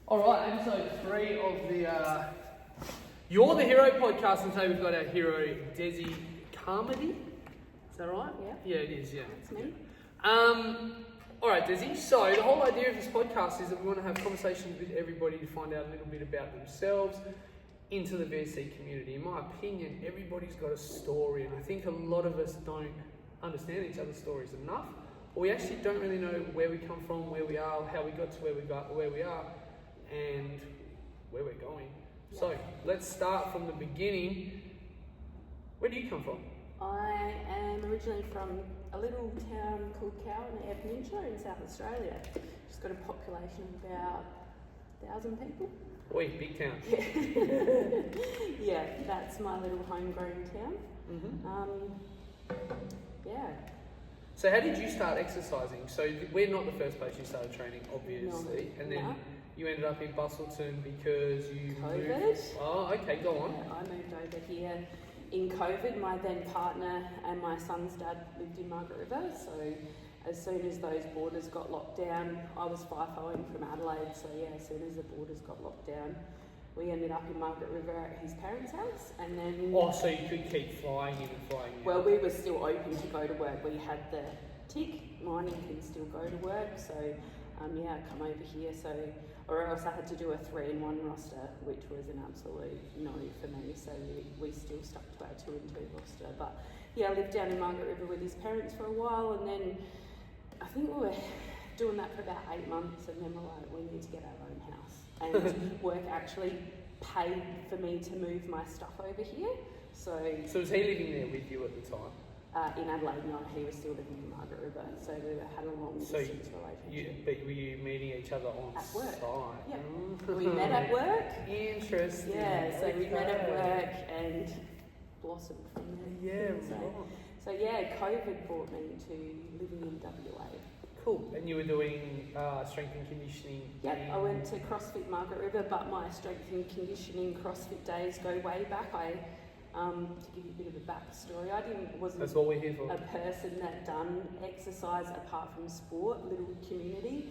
All right, episode 3 of the You're the Hero podcast, and today we've got our hero, Dessy Carmody. Is that right? Yeah. Yeah, it is, yeah. That's me. All right, Dessy. So the whole idea of this podcast is that we want to have conversations with everybody to find out a little bit about themselves into the VSC community. In my opinion, everybody's got a story, and I think a lot of us don't understand each other's stories enough, or we actually don't really know where we come from, where we are, how we got to where we are, and where we're going. So let's start from the beginning. Where do you come from? I am originally from a little town called Cowan in the Eyre Peninsula in South Australia. Just got a population of about 1,000 people. Oi, big town. Yeah, that's my little homegrown town. Yeah. So how did you start exercising? So we're not the first place you started training, obviously, and then you ended up in Bustleton because you COVID. moved. Oh, okay, go on. Yeah, I moved over here in COVID. My then partner and my son's dad lived in Margaret River, so as soon as those borders got locked down, I was FIFOing from Adelaide, so yeah, as soon as the borders got locked down, we ended up in Margaret River at his parents' house, and then... Oh, so you could keep flying in and flying out. Well, we were still open to go to work. We had the tick, mining can still go to work, so yeah, I'd come over here, so... Or else I had to do a 3-in-1 roster, which was an absolute no for me, so we still stuck to our 2-in-2 roster. But yeah, I lived down in Margaret River with his parents for a while, and then I think we were doing that for about 8 months, and then we're like, we need to get our own house. And work actually paid for me to move my stuff over here. So was he living there with you at the time? In Adelaide, no, he was still living in Margaret River, so we had a long distance relationship. But were you meeting each other on at work? Site? Yeah, we met at work. Interesting. Yeah, so we met at work and blossomed from there. Yeah, So yeah, COVID brought me to living in WA. Cool. And you were doing strength and conditioning? Yep, I went to CrossFit Margaret River, but my strength and conditioning CrossFit days go way back. To give you a bit of a backstory, wasn't That's what we're here for. A person that done exercise apart from sport, little community.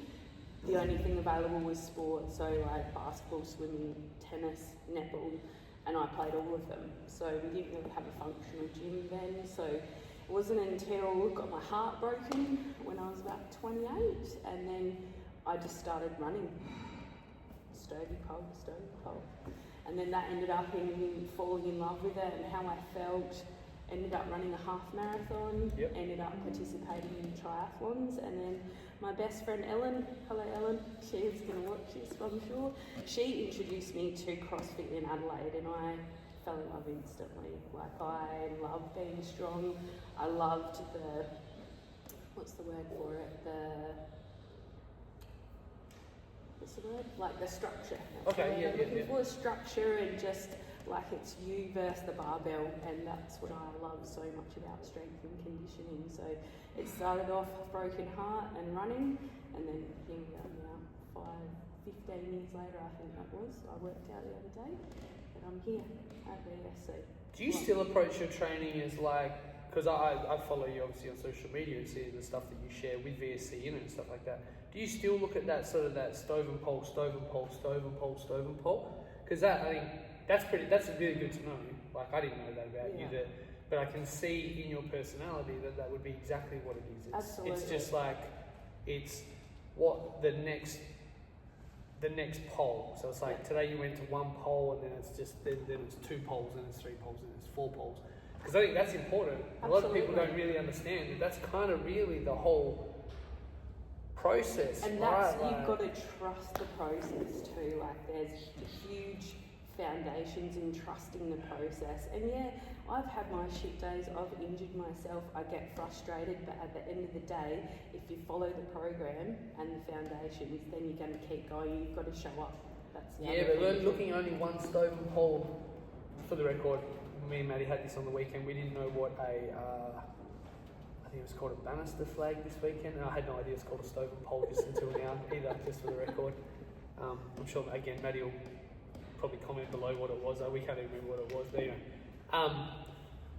The only thing available was sport, so like basketball, swimming, tennis, netball, and I played all of them. So we didn't really have a functional gym then, so it wasn't until I got my heart broken when I was about 28, and then I just started running. Stovey pole. And then that ended up in falling in love with it and how I felt. Ended up running a half marathon, ended up participating in triathlons, and then my best friend Ellen, hello Ellen, she's going to watch this I'm sure, she introduced me to CrossFit in Adelaide, and I fell in love instantly. Like, I loved being strong, I loved the, what's the word for it, like the structure. Okay, Looking for a structure and just like it's you versus the barbell, and that's what I love so much about strength and conditioning. So it started off broken heart and running, and then here we are now, 15 years later I think that was. I worked out the other day, but I'm here at VSC. Do you still approach your training as like, because I follow you obviously on social media and see the stuff that you share with VSC in it and stuff like that. Do you still look at that sort of that stove and pole? Because that, I think, that's really good to know. Like, I didn't know that about you, but I can see in your personality that would be exactly what it is. Absolutely. It's just like, it's what the next pole. So it's like today you went to 1 pole, and then it's just then it's 2 poles, and it's 3 poles, and it's 4 poles. Because I think that's important. A lot of people don't really understand that. That's kind of really the whole process, and that's, right? You've got to trust the process too. Like, there's huge foundations in trusting the process. And yeah, I've had my shit days, I've injured myself, I get frustrated, but at the end of the day, if you follow the program and the foundations, then you're going to keep going. You've got to show up. That's the but looking only 1 stove and pole, for the record, me and Maddie had this on the weekend. We didn't know what I think it was called a banister flag this weekend, and I had no idea it's called a stove and pole just until now either, just for the record. I'm sure, again, Maddie will probably comment below what it was. We can't even remember what it was, but anyway.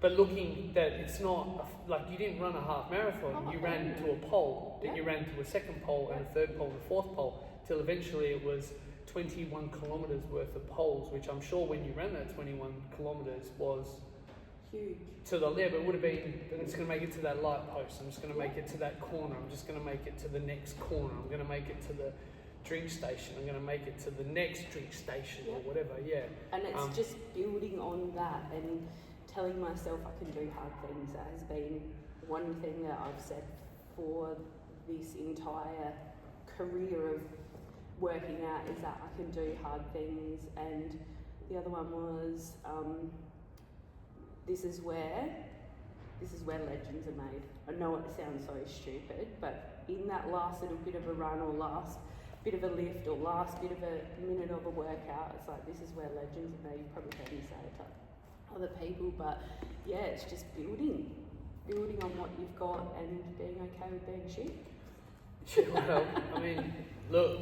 But looking that it's not, like, you didn't run a half marathon, you ran to a pole, then you ran to a second pole and a third pole and a fourth pole, till eventually it was 21 kilometres worth of poles, which I'm sure when you ran that 21 kilometres was huge. to the left. It would have been, I'm just going to make it to that light post, I'm just going to make it to that corner, I'm just going to make it to the next corner, I'm going to make it to the drink station, I'm going to make it to the next drink station or whatever, And it's just building on that and telling myself I can do hard things. That has been one thing that I've said for this entire career of working out, is that I can do hard things. And the other one was this is where legends are made. I know it sounds so stupid, but in that last little bit of a run or last bit of a lift or last bit of a minute of a workout, it's like, this is where legends are made. You've probably heard me say it to other people, but yeah, it's just building on what you've got and being okay with being shit. Well, I mean, look,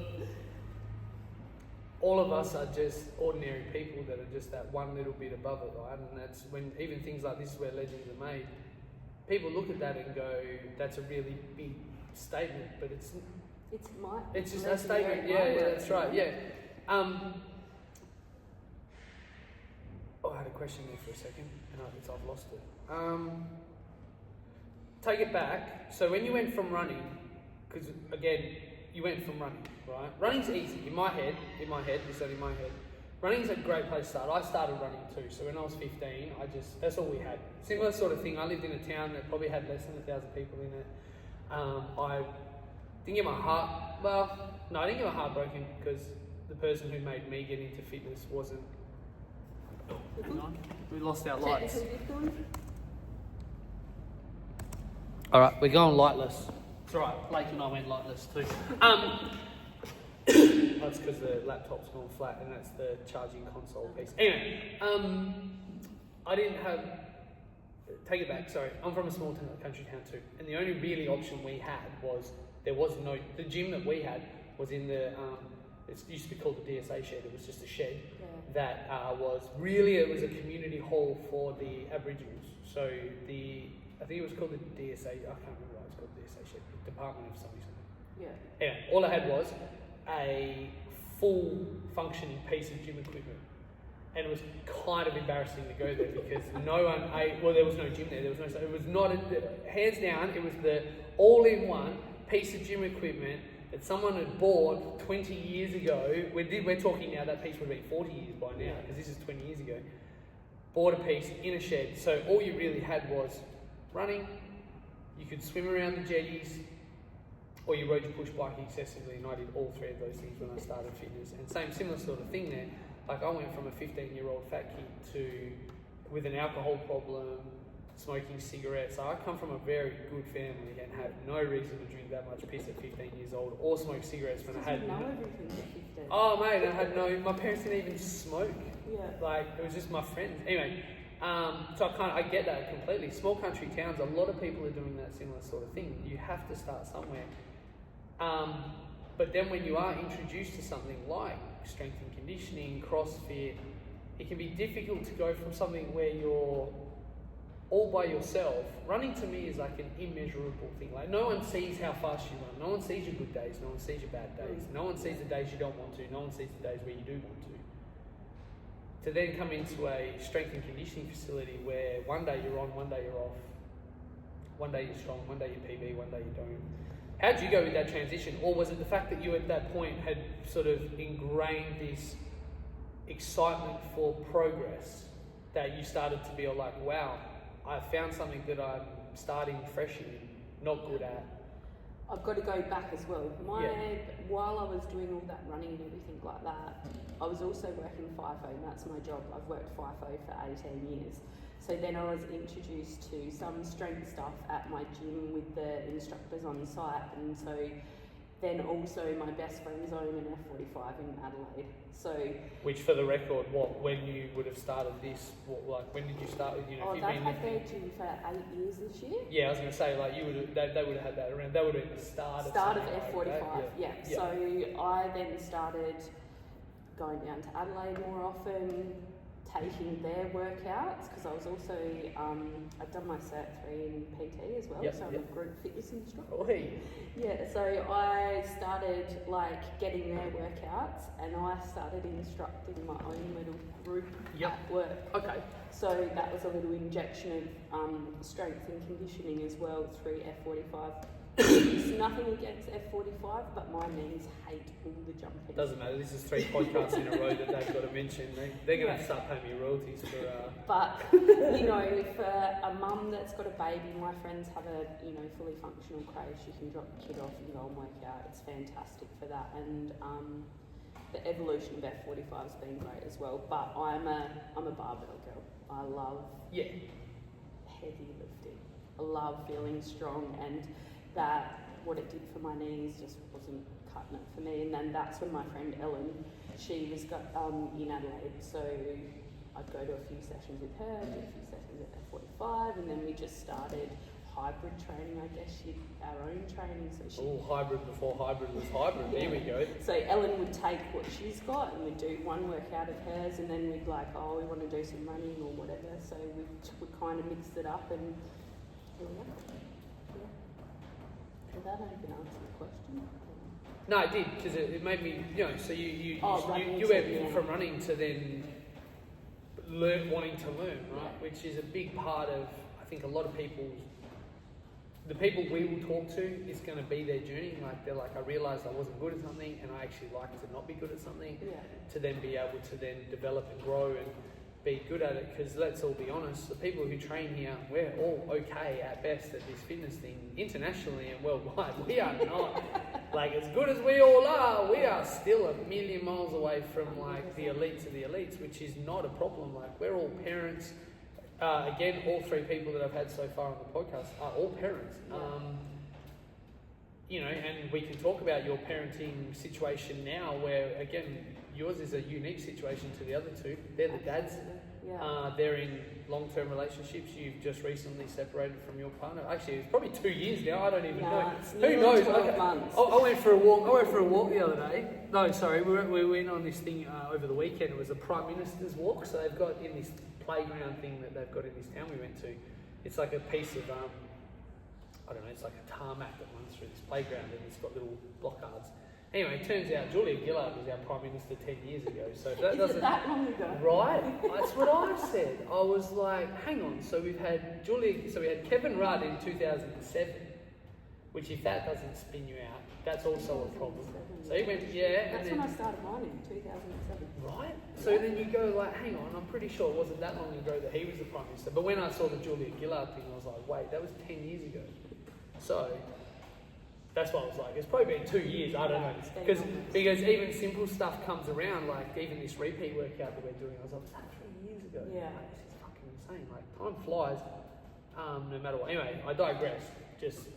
all of us are just ordinary people that are just that one little bit above it, right? And that's when even things like this is where legends are made. People look at that and go, that's a really big statement, but it's just a statement. Yeah, that's right. Yeah. I had a question there for a second, and I've lost it. Take it back. So when you went from running, because again, you went from running, right? Running's easy in my head. This is only my head. Running's a great place to start. I started running too. So when I was 15, that's all we had. Similar sort of thing. I lived in a town that probably had less than 1,000 people in it. I didn't get my heart. Well, no, I didn't get my heart broken because the person who made me get into fitness wasn't. Oh, hang on. We lost our lights. All right, we're going lightless. It's all right. Blake and I went lightless too. That's because the laptop's gone flat, and that's the charging console piece. Anyway, I didn't have. Take it back. Sorry, I'm from a small town, country town too, and the only really option we had was the gym that we had was in the. It used to be called the DSA shed. It was just a shed that it was a community hall for the Aboriginals. So I think it was called the DSA. I can't remember why it's called the DSA shed. Department of something. Yeah. Anyway, all I had was a full functioning piece of gym equipment, and it was kind of embarrassing to go there because no one ate. Well, there was no gym there. It was not hands down. It was the all-in-one piece of gym equipment that someone had bought 20 years ago. We're talking now, that piece would have been 40 years by now, because this is 20 years ago. Bought a piece in a shed. So all you really had was running. You could swim around the jetties, or you rode your push bike excessively, and I did all three of those things when I started fitness. And similar sort of thing there. Like, I went from a 15-year-old fat kid with an alcohol problem, smoking cigarettes. So I come from a very good family and had no reason to drink that much piss at 15 years old or smoke cigarettes when I had. Know everything at 15. Oh mate, my parents didn't even smoke. Yeah. Like, it was just my friends. Anyway, so I get that completely. Small country towns, a lot of people are doing that similar sort of thing. You have to start somewhere. But then when you are introduced to something like strength and conditioning, CrossFit, it can be difficult to go from something where you're all by yourself. Running to me is like an immeasurable thing. Like, no one sees how fast you run. No one sees your good days. No one sees your bad days. No one sees the days you don't want to. No one sees the days where you do want to. To then come into a strength and conditioning facility where one day you're on, one day you're off, one day you're strong, one day you're PB, one day you don't. How'd you go with that transition? Or was it the fact that you at that point had sort of ingrained this excitement for progress that you started to be like, wow, I found something that I'm starting fresh in, not good at? I've got to go back as well. While I was doing all that running and everything like that, I was also working FIFO, and that's my job. I've worked FIFO for 18 years. So then I was introduced to some strength stuff at my gym with the instructors on site, and so then also my best friends own an F45 in Adelaide. So, which, for the record, when you would have started this, when did you start with? If you've they've had their gym for 8 years this year. Yeah, I was going to say, like, they would have had that around. That would have been the start of F45. Like, yeah. So I then started going down to Adelaide more often, taking their workouts, because I was also, I've done my Cert 3 in PT as well, so I'm a group fitness instructor. Oh, hey. Yeah, so I started like getting their workouts, and I started instructing my own little group at work. Okay. So that was a little injection of strength and conditioning as well through F45. It's nothing against F45, but my knees hate all the jumping. Doesn't matter. This is 3 podcasts in a row that they've got to mention. They're going to start paying me royalties for. But you know, for a mum that's got a baby, my friends have a fully functional crèche. You can drop the kid off and go and work out. It's fantastic for that, and the evolution of F45 has been great as well. But I'm a barbell girl. I love heavy lifting. I love feeling strong, and that what it did for my knees just wasn't cutting it for me. And then that's when my friend Ellen, she was in Adelaide, so I'd go to a few sessions with her, do a few sessions at F45, and then we just started hybrid training, I guess, our own training. So hybrid before hybrid was hybrid. There we go. So Ellen would take what she's got and we'd do one workout of hers, and then we'd like, we want to do some running or whatever. So we kind of mixed it up, and here we are. Did that even answer the question? No, it did, because it made me, so you went from running to then wanting to learn, right? Which is a big part of, I think, a lot of the people we will talk to, is going to be their journey. Like, they're like, I realised I wasn't good at something, and I actually like to not be good at something, to then be able to then develop and grow and be good at it. Because let's all be honest, the people who train here, we're all okay at best at this fitness thing, internationally and worldwide. We are not like, as good as we all are, we are still a million miles away from like the elites of the elites, which is not a problem. Like, we're all parents. Again, all 3 people that I've had so far on the podcast are all parents. And we can talk about your parenting situation now, where again, yours is a unique situation to the other 2. They're the dads. They're in long-term relationships. You've just recently separated from your partner. Actually, it's probably 2 years now. I don't even know. Who knows? 12 months. I went for a walk. The other day. No, sorry, we went on this thing over the weekend. It was a Prime Minister's walk. So they've got in this playground thing that they've got in this town we went to. It's like a piece of I don't know. It's like a tarmac that runs through this playground, and it's got little blockards. Anyway, it turns out Julia Gillard was our Prime Minister 10 years ago. So that doesn't... that long ago? Right? That's what I said. I was like, hang on. So we had Kevin Rudd in 2007, which if that doesn't spin you out, that's also a problem. So he went, That's when I started mine in 2007. Right? So then you go like, hang on, I'm pretty sure it wasn't that long ago that he was the Prime Minister. But when I saw the Julia Gillard thing, I was like, wait, that was 10 years ago. So... that's what I was like. It's probably been 2 years. I don't know, because even simple stuff comes around. Like even this repeat workout that we're doing, I was like, was that 3 years ago? Yeah. Like, this is fucking insane. Like, time flies, no matter what. Anyway, I digress. Just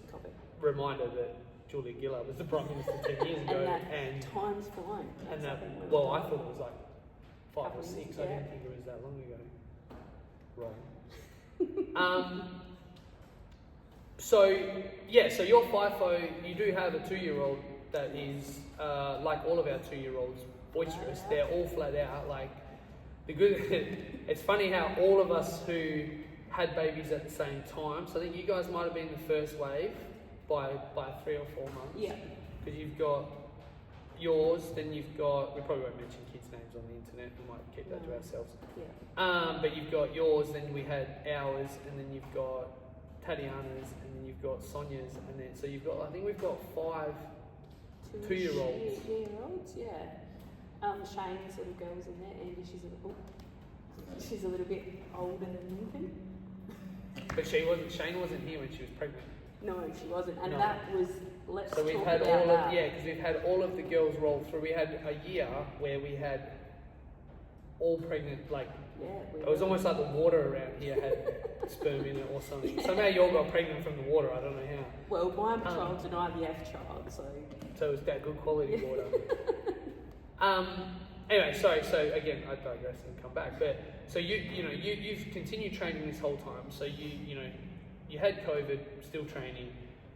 reminder that Julia Gillard was the Prime Minister 10 years ago, and time's flying. And that, well, I thought it was like 5 or 6. I didn't think it was that long ago. Right. So you're FIFO, you do have a 2-year-old that is, like all of our 2-year-olds, boisterous. They're all flat out. Like, it's funny how all of us who had babies at the same time, so I think you guys might have been the first wave by 3 or 4 months. Yeah. Because you've got yours, then you've got, we probably won't mention kids' names on the internet, we might keep that to ourselves. Yeah. But you've got yours, then we had ours, and then you've got Tatiana's, and then you've got Sonia's, and then so you've got, I think we've got 5 2-year-olds. 2-year-olds, yeah. Shane's little girl's in there. Andy, she's a little bit older than Lincoln. But Shane wasn't here when she was pregnant. No, she wasn't, and that was. So we've had all of because we've had all of the girls roll through. We had a year where we had all pregnant, like. Yeah, it was almost like the water around here had sperm in it or something. Somehow you all got pregnant from the water, I don't know how. Well, my child's an IVF child, so... So it was that good quality water. Anyway, sorry, so again, I digress and come back. But so you've continued training this whole time. So you had COVID, still training.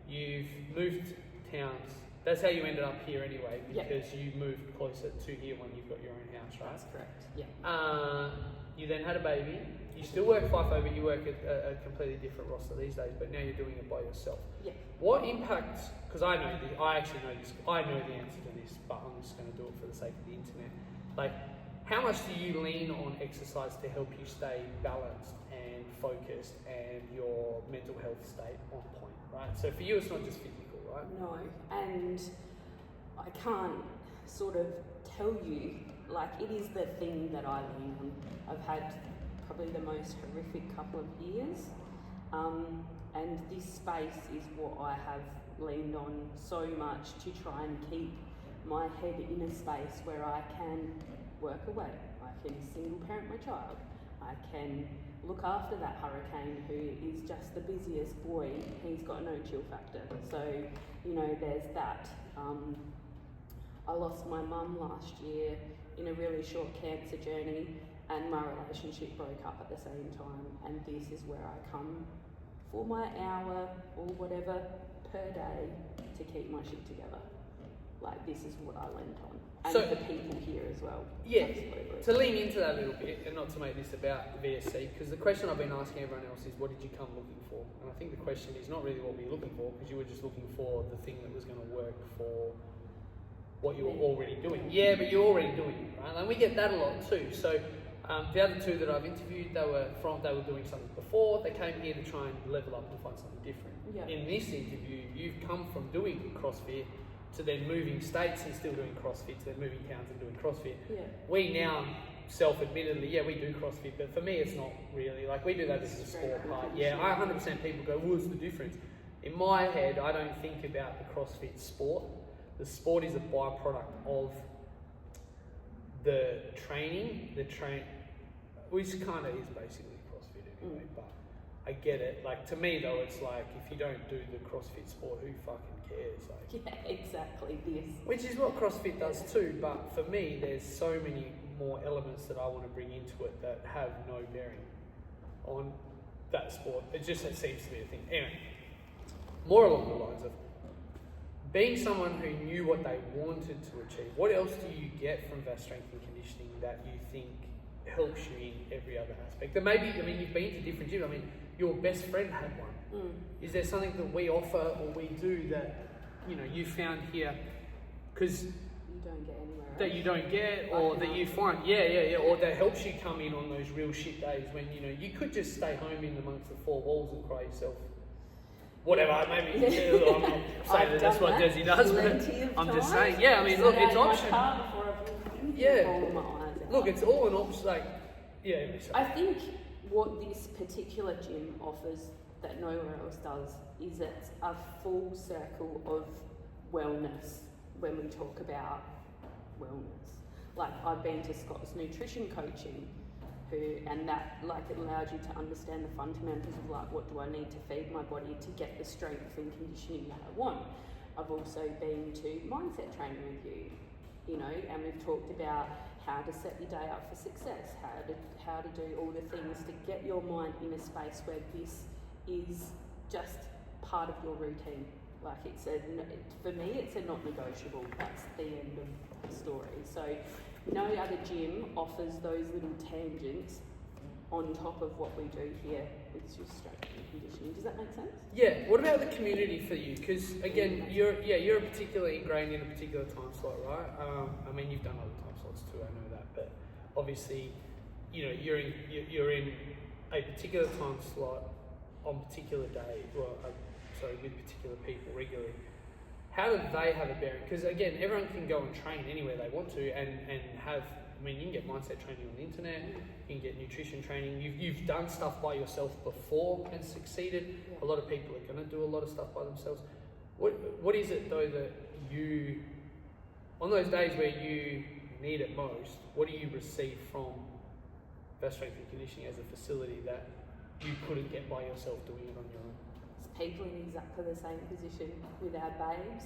You've moved towns That's how you ended up here anyway, Yep. because you moved closer to here when you've got your own house, right? That's correct. Yeah. You then had a baby. You still work FIFO, but you work at a completely different roster these days. But now you're doing it by yourself. Yeah. What impact? Because I actually know this. I know the answer to this, but I'm just going to do it for the sake of the internet. Like, how much do you lean on exercise to help you stay balanced and focused, and your mental health state on point? Right. So for you, it's not just physical, right? No, and I can't sort of tell you, like, it is the thing that I lean on. I've had probably the most horrific couple of years, and this space is what I have leaned on so much to try and keep my head in a space where I can work away. I can single parent my child. I can look after that hurricane who is just the busiest boy. He's got no chill factor. So, you know, there's that. I lost my mum last year in a really short cancer journey, and my relationship broke up at the same time, and this is where I come for my hour or whatever per day to keep my shit together. Like, this is what I leaned on. And So- the people here as well. Yeah, Absolutely. to lean into that a little bit, and not to make this about VSC, because the question I've been asking everyone else is, what did you come looking for? And I think the question is not really what were you looking for, because you were just looking for the thing that was going to work for what you were already doing. Yeah, but you're already doing it, right? And we get that a lot too. So the other two that I've interviewed, they were doing something before. They came here to try and level up and find something different. Yeah. In this interview, you've come from doing CrossFit to then moving states and still doing CrossFit, to then moving towns and doing CrossFit. Yeah. We now, self-admittedly, yeah, we do CrossFit, but for me it's not really. Like, we do that as a sport part. Yeah, 100% people go, what's the difference? In my head, I don't think about the CrossFit sport. The sport is a byproduct of the training, which kind of is basically CrossFit anyway, but I get it. Like, to me though, it's like, if you don't do the CrossFit sport, who fucking cares? Like, Yeah, exactly this. which is what CrossFit does too, but for me, there's so many more elements that I want to bring into it that have no bearing on that sport. It seems to be a thing. Anyway, more along the lines of being someone who knew what they wanted to achieve. What else do you get from VAS strength and conditioning that you think helps you in every other aspect? That maybe, I mean, you've been to different gyms. I mean, your best friend had one. Is there something that we offer or we do that, you know, you found here, because You don't get anywhere else. that you don't get, or that you find, or that helps you come in on those real shit days when, you know, you could just stay home in amongst the four walls and cry yourself. Whatever, maybe. I'm not saying that that's what Dessy does, but I'm just saying. Yeah, I mean, look, it's optional. Yeah. Look, it's all an option. Like, yeah. I think what this particular gym offers that nowhere else does is it's a full circle of wellness when we talk about wellness. Like, I've been to Scott's nutrition coaching, and that, like, it allowed you to understand the fundamentals of, like, what do I need to feed my body to get the strength and conditioning that I want. I've also been to mindset training with you know, and we've talked about how to set your day up for success, how to do all the things to get your mind in a space where this is just part of your routine. Like, for me, it's a not negotiable. That's the end of the story. So no other gym offers those little tangents on top of what we do here with just strength and conditioning. Does that make sense? Yeah. What about the community for you? Because again, you're particularly ingrained in a particular time slot, right? I mean, you've done other time slots too. I know that, but obviously, you know, you're in a particular time slot on particular days. Well, with particular people regularly. How do they have a bearing? Because again, everyone can go and train anywhere they want to, and have. I mean, you can get mindset training on the internet. You can get nutrition training. You've done stuff by yourself before and succeeded. Yeah. A lot of people are going to do a lot of stuff by themselves. What is it though that you, on those days where you need it most, what do you receive from VAS strength and conditioning as a facility that you couldn't get by yourself doing it on your own? It's people in exactly the same position with our babes.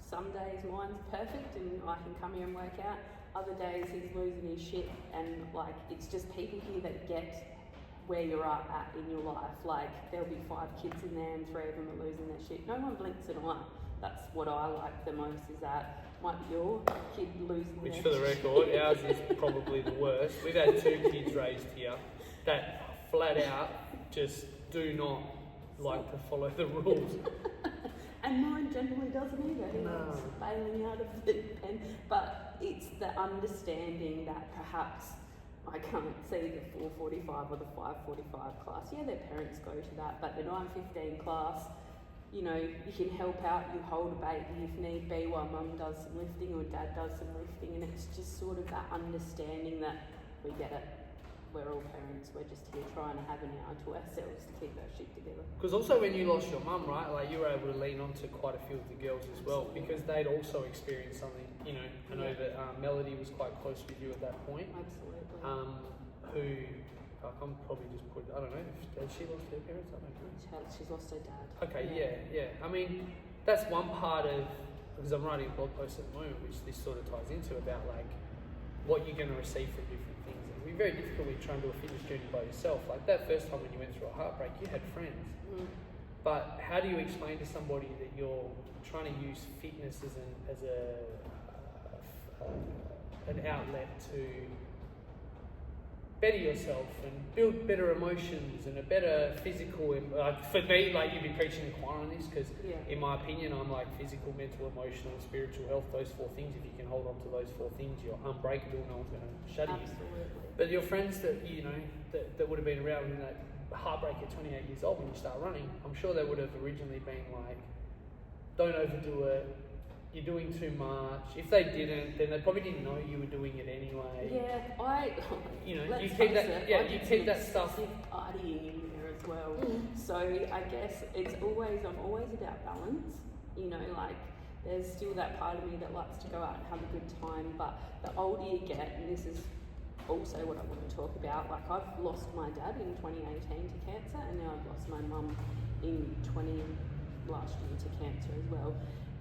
Some days mine's perfect and I can come here and work out. Other days he's losing his shit, and like, it's just people here that get where you're at in your life. Like, there'll be 5 kids in there and 3 of them are losing their shit. No one blinks an eye. That's what I like the most, is that might be your kid losing Which, their for the record, ours is probably the worst. We've had 2 kids raised here that flat out just do not like to follow the rules. And mine generally doesn't either. He No. likes bailing out of the pen. But it's the understanding that perhaps I can't see the 4:45 or the 5:45 class. Yeah, their parents go to that, but the 9:15 class, you know, you can help out, you hold a baby if need be while mum does some lifting or dad does some lifting, and it's just sort of that understanding that we get it. We're all parents, we're just here trying to have an hour to ourselves to keep our shit together. Because also when you lost your mum, right, like you were able to lean on to quite a few of the girls as well, because they'd also experienced something, you know. I know that Melody was quite close with you at that point. Absolutely. Who, I'm probably just put, I don't know, has she lost her parents? I don't know. She's lost her dad. Okay, yeah. I mean, that's one part of, because I'm writing a blog post at the moment, which this sort of ties into, about like what you're going to receive from different things. It'll be very difficult when you're trying to do a fitness journey by yourself. Like that first time when you went through a heartbreak, you had friends. But how do you explain to somebody that you're trying to use fitness as an outlet to better yourself and build better emotions and a better physical, for me, like you've been preaching the choir on this, because in my opinion, I'm like physical, mental, emotional, spiritual health, those 4 things. If you can hold on to those 4 things, you're unbreakable, no one's going to shut you. Absolutely. But your friends that, you know, that would have been around in that heartbreak at 28 years old when you start running, I'm sure they would have originally been like, don't overdo it, you're doing too much. If they didn't, then they probably didn't know you were doing it anyway. Yeah, you know, let's you keep face that. it, Yeah, I you did keep some that stuff. excessive partying in there as well. So I guess I'm always about balance. You know, like there's still that part of me that likes to go out and have a good time. But the older you get, and this is also what I want to talk about. Like I've lost my dad in 2018 to cancer, and now I've lost my mum in last year to cancer as well.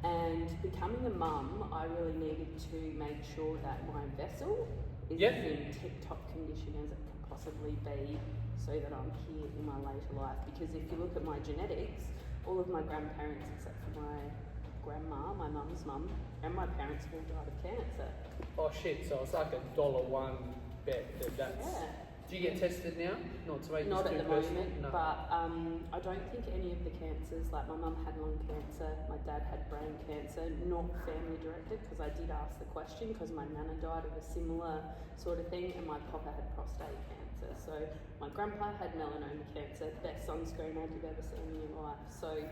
And becoming a mum, I really needed to make sure that my vessel is in tip-top condition as it can possibly be, so that I'm here in my later life. Because if you look at my genetics, all of my grandparents, except for my grandma, my mum's mum, and my parents all died of cancer. Oh shit! So it's like $1 bet that's. Yeah. Do you get tested now? Not to make Not this at too the personal? moment, No. but I don't think any of the cancers, like my mum had lung cancer, my dad had brain cancer, not family directed, because I did ask the question, because my nana died of a similar sort of thing, and my papa had prostate cancer. So my grandpa had melanoma cancer, best sunscreen ad you've ever seen in your life. So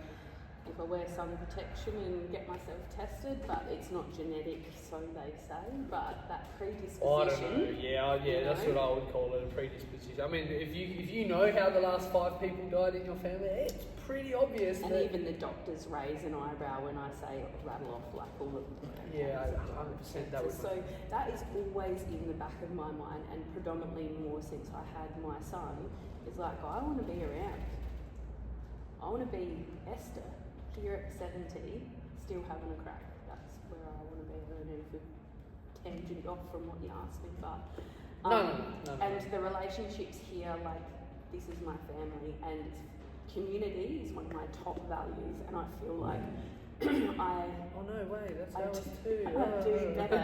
if I wear sun protection and get myself tested, but it's not genetic, so they say, but that predisposition. I don't know. Yeah, that's what I would call it, a predisposition. I mean, if you know how the last 5 people died in your family, it's pretty obvious. And that, even the doctors raise an eyebrow when I say rattle off like all of them. Yeah, 100%. That would. So that is always in the back of my mind, and predominantly more since I had my son. Is like I want to be around. I want to be Esther. Here at 70, still having a crack. That's where I want to be. I don't know if we've tangent off from what you asked me, but No. And the relationships here, like this is my family, and community is one of my top values, and I feel like Oh no way, that's ours too. I do better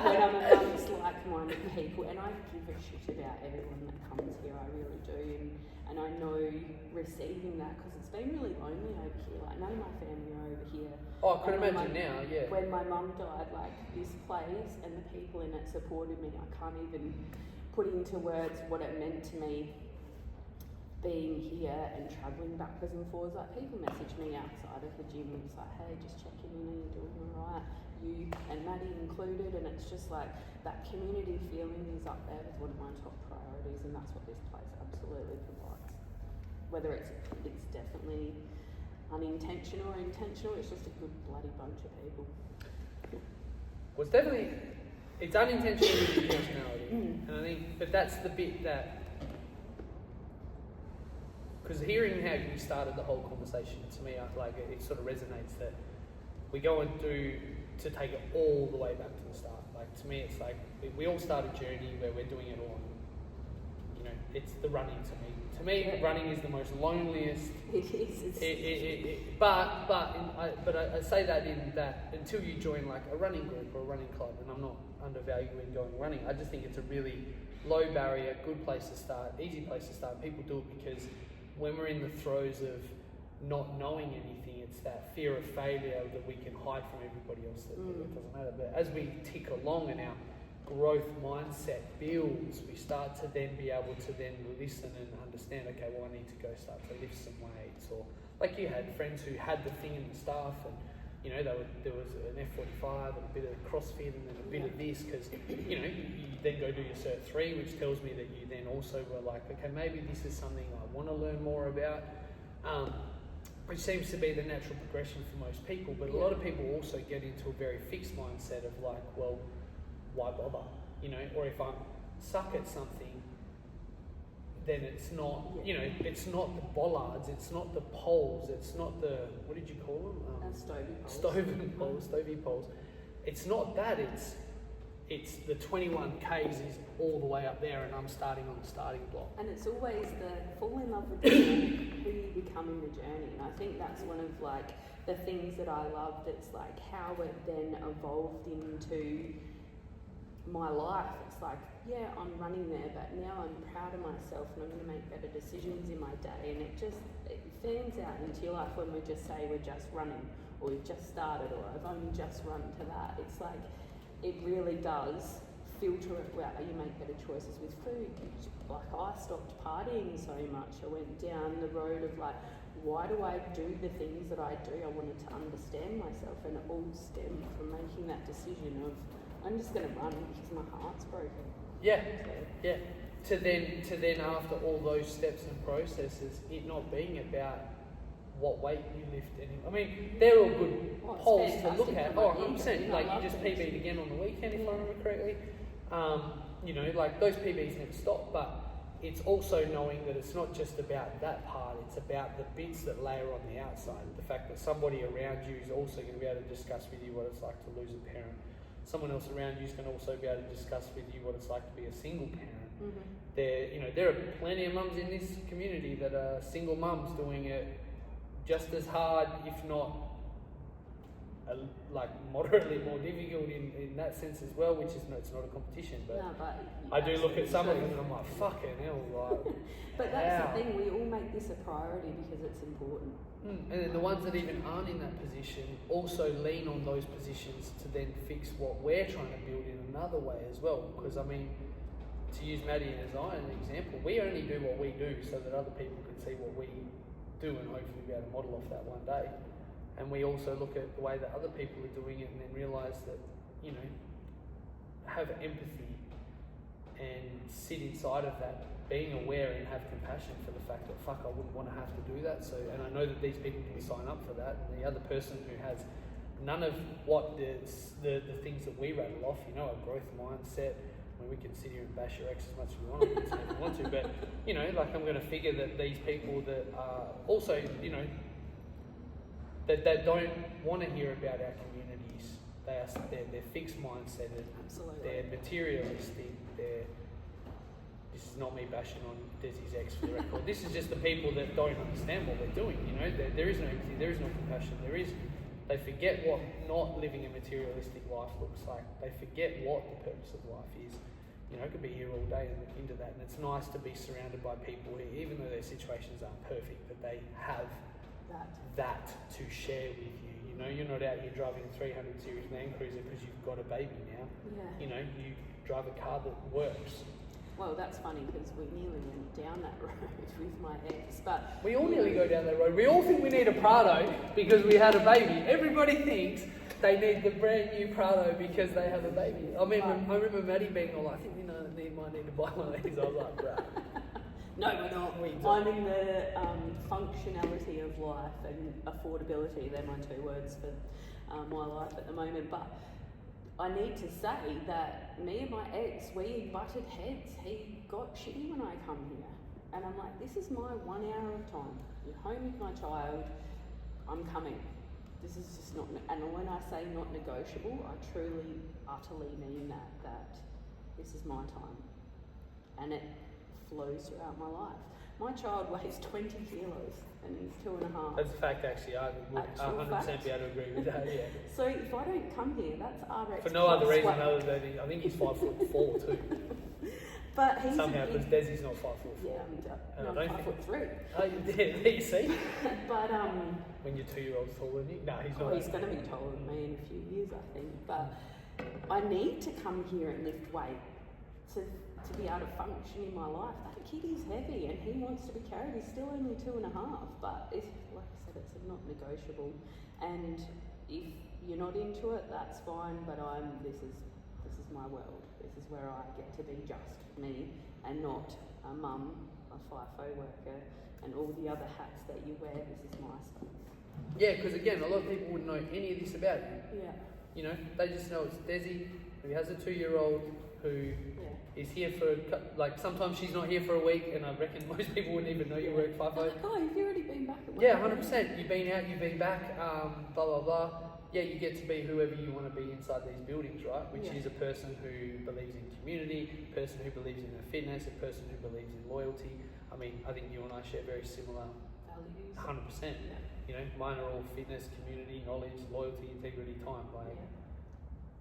when I'm amongst like-minded people, and I give a shit about everyone that comes here. I really do, and I know receiving that, because it's been really lonely over here. Like none of my family are over here. Oh, I could imagine now. Yeah. When my mum died, like this place and the people in it supported me. I can't even put into words what it meant to me. Being here and travelling backwards and forwards, like people message me outside of the gym and it's like, hey, just checking in, are you doing alright? You and Maddie included, and it's just like that community feeling is up there with one of my top priorities, and that's what this place absolutely provides. Whether it's definitely unintentional or intentional, it's just a good bloody bunch of people. Well, it's unintentional with your personality, and I think, but that's the bit that. Because hearing how you started the whole conversation, to me, it sort of resonates that we go and to take it all the way back to the start. Like to me, it's like we all start a journey where we're doing it all, it's the running to me. To me, running is the most loneliest. It is. But I say that in that until you join like a running group or a running club, and I'm not undervaluing going running. I just think it's a really low barrier, good place to start, easy place to start. People do it because when we're in the throes of not knowing anything, it's that fear of failure that we can hide from everybody else that it doesn't matter. But as we tick along and our growth mindset builds, we start to then be able to then listen and understand, okay, well, I need to go start to lift some weights, or like you had friends who had the thing in the staff, and there was an F45 and a bit of CrossFit and then a bit of this, because you then go do your Cert 3, which tells me that you then also were like, okay, maybe this is something I want to learn more about, which seems to be the natural progression for most people. But a lot of people also get into a very fixed mindset of like, well, why bother? Or if I'm suck at something, then it's not, it's not the bollards, it's not the poles, it's not the, what did you call them? Stovey poles. It's not that, it's the 21 Ks is all the way up there and I'm starting on the starting block. And it's always the fall in love with the who you become in the journey. And I think that's one of like the things that I loved. It's like how it then evolved into my life. It's like, yeah, I'm running there, but now I'm proud of myself and I'm going to make better decisions in my day. And it fans out into your life when we just say we're just running, or we've just started, or I've only just run to that. It's like, it really does filter it out. You make better choices with food. Like, I stopped partying so much. I went down the road of like, why do I do the things that I do? I wanted to understand myself, and it all stemmed from making that decision of, I'm just going to run because my heart's broken. Yeah. To then after all those steps and processes, it not being about what weight you lift. I mean, they're all good polls to look at. 100%. Like, you just PB'd again on the weekend, if I remember correctly. Like, those PBs never stop, but it's also knowing that it's not just about that part, it's about the bits that layer on the outside. The fact that somebody around you is also going to be able to discuss with you what it's like to lose a parent. Someone else around you is going to also be able to discuss with you what it's like to be a single parent. Mm-hmm. There are plenty of mums in this community that are single mums doing it just as hard, if not like moderately more difficult in that sense as well, which is it's not a competition, but I do look at some of them and I'm like, fucking hell, like. But that's the thing, we all make this a priority because it's important. And then the ones that even aren't in that position also lean on those positions to then fix what we're trying to build in another way as well. Because I mean, to use Maddie and I as an example, we only do what we do so that other people can see what we do and hopefully be able to model off that one day. And we also look at the way that other people are doing it and then realise that, have empathy and sit inside of that, being aware and have compassion for the fact that, fuck, I wouldn't want to have to do that. So, and I know that these people can sign up for that. And the other person who has none of what the things that we rattle off, a growth mindset, where we can sit here and bash your ex as much as we want if we want to, but, like, I'm going to figure that these people that are also, that they don't want to hear about our communities. They're fixed mindseted. Absolutely. They're materialistic. This is not me bashing on Dessy's ex for the record. This is just the people that don't understand what we're doing. There is no empathy. There is no compassion. They forget what not living a materialistic life looks like. They forget what the purpose of life is. I could be here all day and look into that. And it's nice to be surrounded by people who, even though their situations aren't perfect, but they have that to share with you. You're not out here driving a 300 series Land Cruiser because you've got a baby now. Yeah. You drive a car that works. Well, that's funny because we nearly went down that road with my ex, but we all nearly go down that road. We all think we need a Prado because we had a baby. Everybody thinks they need the brand new Prado because they have a baby. I remember Maddie being all like, I think we might need to buy one of these. I was like, bruh. No, we're not. Finding the functionality of life and affordability, they're my two words for my life at the moment. But I need to say that me and my ex, we butted heads. He got shitty when I come here. And I'm like, this is my 1 hour of time. You're home with my child. I'm coming. This is just not... And when I say not negotiable, I truly, utterly mean that this is my time. And it flows throughout my life. My child weighs 20 kilos and he's 2.5. That's a fact, actually. I would Actual 100% fact. be able to agree with that, yeah. So if I don't come here, that's RX. For no other plus reason weight. other than I think he's 5'4" too. But he's Somehow, a because big, Dessy's not 5'4". yeah, And I'm I don't 5'3". Oh, yeah, you see? But When your 2-year-old's taller than you? No, he's not. he's going to be taller than me in a few years, I think. But I need to come here and lift weight to be able to function in my life. That kid is heavy and he wants to be carried. He's still only 2.5, but it's, like I said, it's not negotiable. And if you're not into it, that's fine. But this is my world. This is where I get to be just me and not a mum, a FIFO worker, and all the other hats that you wear. This is my stuff. Yeah, because again, a lot of people wouldn't know any of this about you. Yeah. You know, they just know it's Dessy, who has a 2-year-old, who is here for, like, sometimes she's not here for a week, and I reckon most people wouldn't even know you work FIFO. Like, oh, you've already been back at work. Yeah, 100%. You've been out, you've been back, blah, blah, blah. Yeah, you get to be whoever you want to be inside these buildings, right? Which is a person who believes in community, a person who believes in their fitness, a person who believes in loyalty. I mean, I think you and I share very similar Values. 100%. Yeah. You know, mine are all fitness, community, knowledge, loyalty, integrity, time. Like,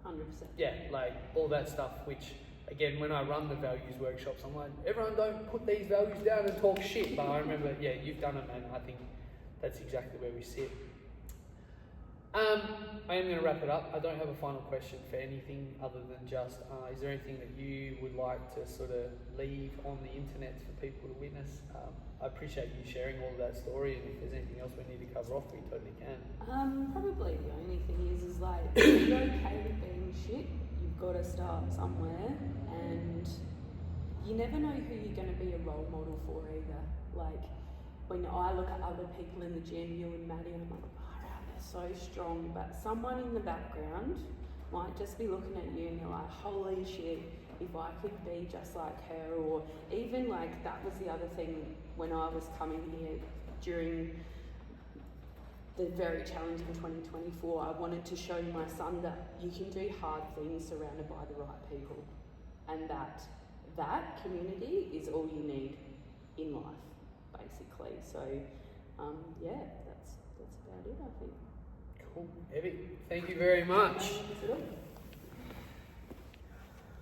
100%. yeah, like all that stuff, which, again, when I run the values workshops, I'm like, everyone don't put these values down and talk shit. But I remember, yeah, you've done it, man. I think that's exactly where we sit. I am going to wrap it up. I don't have a final question for anything other than just, is there anything that you would like to sort of leave on the internet for people to witness? I appreciate you sharing all of that story, and if there's anything else we need to cover off, we totally can. Probably the only thing is like, you're okay with being shit. You've got to start somewhere, and you never know who you're going to be a role model for either. Like, when I look at other people in the gym, you and Maddie, and I'm like, so strong, but someone in the background might just be looking at you and you're like, holy shit, if I could be just like her. Or even like, that was the other thing when I was coming here during the very challenging 2024, I wanted to show my son that you can do hard things surrounded by the right people, and that community is all you need in life, basically. So yeah, that's about it, I think. Cool. Evie, thank you very much. That's it.